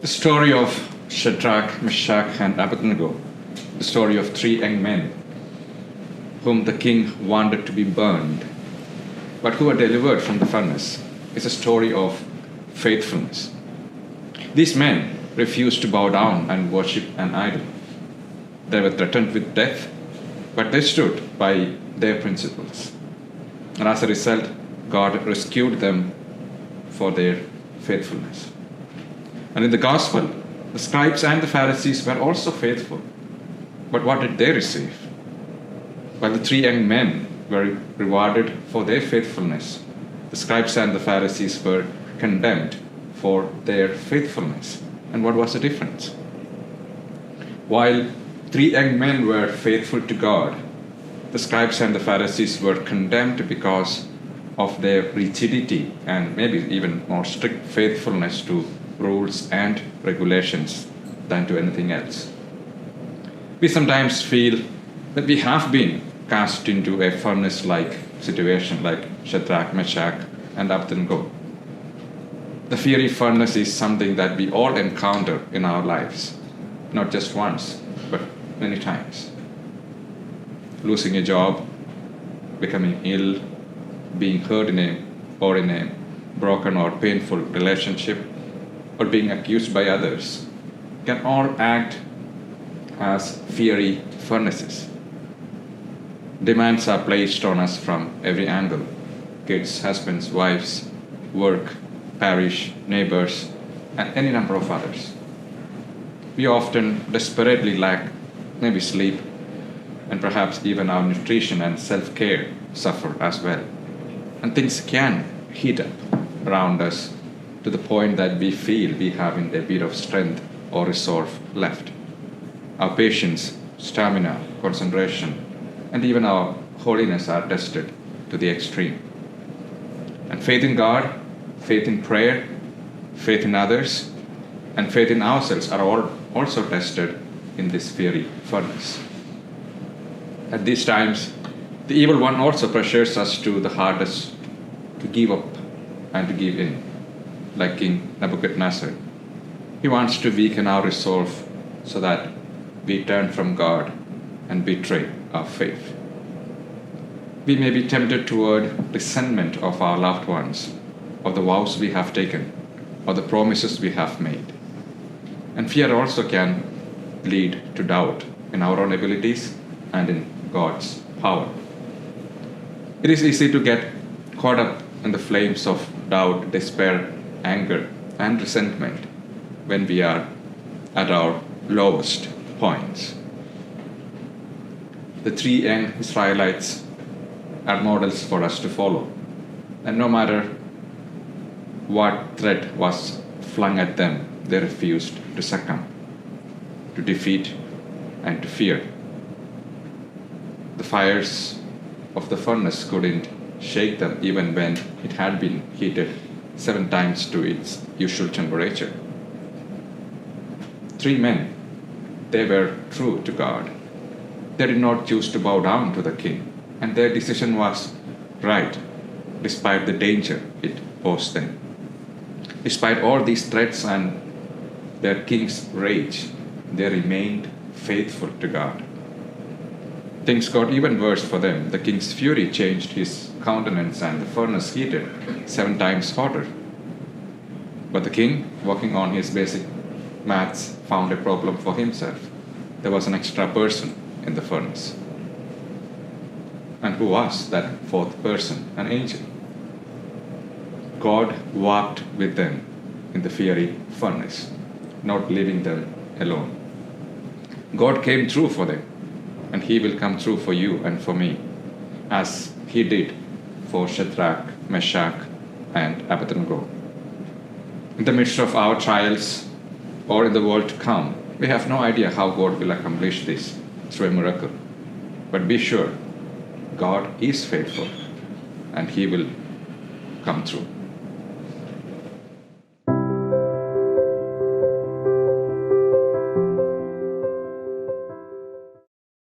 The story of Shadrach, Meshach, and Abednego, the story of three young men whom the king wanted to be burned, but who were delivered from the furnace, is a story of faithfulness. These men refused to bow down and worship an idol. They were threatened with death, but they stood by their principles. And as a result, God rescued them for their faithfulness. And in the gospel, the scribes and the Pharisees were also faithful. But what did they receive? While the three young men were rewarded for their faithfulness, the scribes and the Pharisees were condemned for their faithfulness. And what was the difference? While three young men were faithful to God, the scribes and the Pharisees were condemned because of their rigidity and maybe even more strict faithfulness to rules and regulations than to anything else. We sometimes feel that we have been cast into a furnace-like situation like Shadrach, Meshach, and Abednego. The fiery furnace is something that we all encounter in our lives, not just once, but many times. Losing a job, becoming ill, being hurt in a broken or painful relationship, or being accused by others can all act as fiery furnaces. Demands are placed on us from every angle: kids, husbands, wives, work, parish, neighbors, and any number of others. We often desperately lack maybe sleep, and perhaps even our nutrition and self-care suffer as well. And things can heat up around us to the point that we feel we haven't a bit of strength or resolve left. Our patience, stamina, concentration, and even our holiness are tested to the extreme. And faith in God, faith in prayer, faith in others, and faith in ourselves are all also tested in this fiery furnace. At these times, the evil one also pressures us to the hardest to give up and to give in, like King Nebuchadnezzar. He wants to weaken our resolve so that we turn from God and betray our faith. We may be tempted toward resentment of our loved ones, of the vows we have taken, or the promises we have made. And fear also can lead to doubt in our own abilities and in God's power. It is easy to get caught up in the flames of doubt, despair, anger, and resentment when we are at our lowest points. The three young Israelites are models for us to follow, and no matter what threat was flung at them, they refused to succumb, to defeat, and to fear. The fires of the furnace couldn't shake them even when it had been heated 7 times to its usual temperature. 3 men, they were true to God. They did not choose to bow down to the king, and their decision was right, despite the danger it posed them. Despite all these threats and their king's rage, they remained faithful to God. Things got even worse for them. The king's fury changed his countenance, and the furnace heated 7 times hotter. But the king, working on his basic maths, found a problem for himself. There was an extra person in the furnace. And who was that 4th person? An angel. God walked with them in the fiery furnace, not leaving them alone. God came through for them, and He will come through for you and for me, as He did for Shadrach, Meshach, and Abednego. In the midst of our trials or in the world to come, we have no idea how God will accomplish this through a miracle. But be sure, God is faithful, and He will come through.